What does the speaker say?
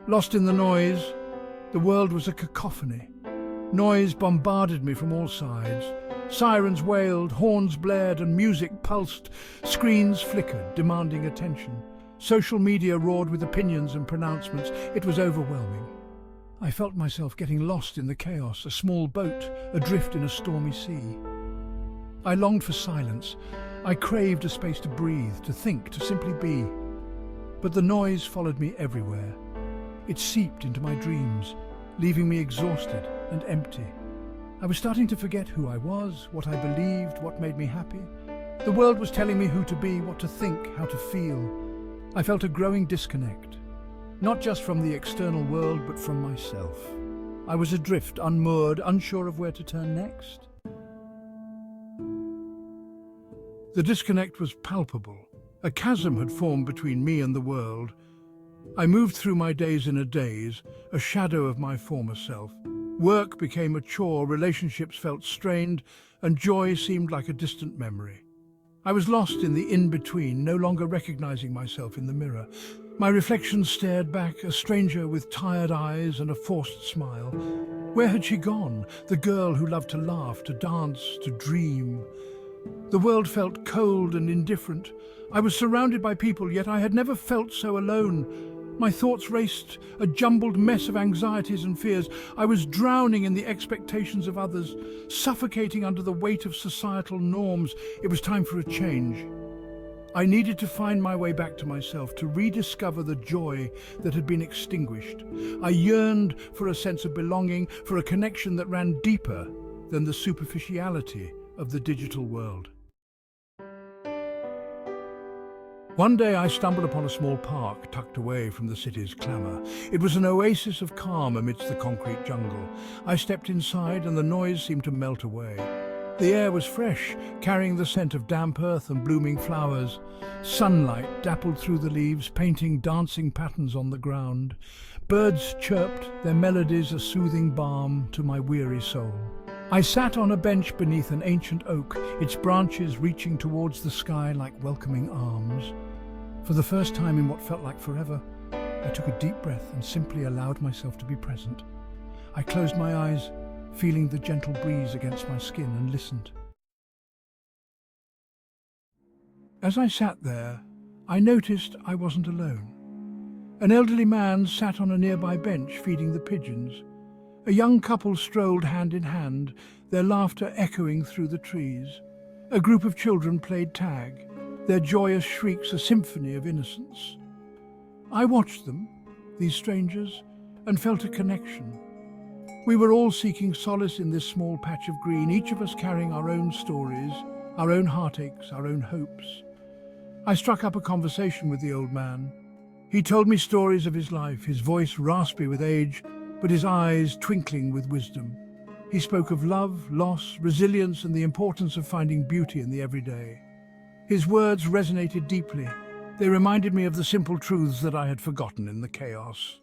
Lost in the noise, the world was a cacophony. Noise bombarded me from all sides. Sirens wailed, horns blared, and music pulsed. Screens flickered, demanding attention. Social media roared with opinions and pronouncements. It was overwhelming. I felt myself getting lost in the chaos, a small boat adrift in a stormy sea. I longed for silence. I craved a space to breathe, to think, to simply be. But the noise followed me everywhere. It seeped into my dreams, leaving me exhausted and empty. I was starting to forget who I was, what I believed, what made me happy. The world was telling me who to be, what to think, how to feel. I felt a growing disconnect, not just from the external world, but from myself. I was adrift, unmoored, unsure of where to turn next. The disconnect was palpable. A chasm had formed between me and the world. I moved through my days in a daze, a shadow of my former self. Work became a chore, relationships felt strained, and joy seemed like a distant memory. I was lost in the in-between, no longer recognizing myself in the mirror. My reflection stared back, a stranger with tired eyes and a forced smile. Where had she gone, the girl who loved to laugh, to dance, to dream? The world felt cold and indifferent. I was surrounded by people, yet I had never felt so alone. My thoughts raced, a jumbled mess of anxieties and fears. I was drowning in the expectations of others, suffocating under the weight of societal norms. It was time for a change. I needed to find my way back to myself, to rediscover the joy that had been extinguished. I yearned for a sense of belonging, for a connection that ran deeper than the superficiality of the digital world. One day I stumbled upon a small park tucked away from the city's clamour. It was an oasis of calm amidst the concrete jungle. I stepped inside and the noise seemed to melt away. The air was fresh, carrying the scent of damp earth and blooming flowers. Sunlight dappled through the leaves, painting dancing patterns on the ground. Birds chirped, their melodies a soothing balm to my weary soul. I sat on a bench beneath an ancient oak, its branches reaching towards the sky like welcoming arms. For the first time in what felt like forever, I took a deep breath and simply allowed myself to be present. I closed my eyes, feeling the gentle breeze against my skin, and listened. As I sat there, I noticed I wasn't alone. An elderly man sat on a nearby bench feeding the pigeons. A young couple strolled hand in hand, their laughter echoing through the trees. A group of children played tag, their joyous shrieks a symphony of innocence. I watched them, these strangers, and felt a connection. We were all seeking solace in this small patch of green, each of us carrying our own stories, our own heartaches, our own hopes. I struck up a conversation with the old man. He told me stories of his life, his voice raspy with age, but his eyes twinkling with wisdom. He spoke of love, loss, resilience, and the importance of finding beauty in the everyday. His words resonated deeply. They reminded me of the simple truths that I had forgotten in the chaos.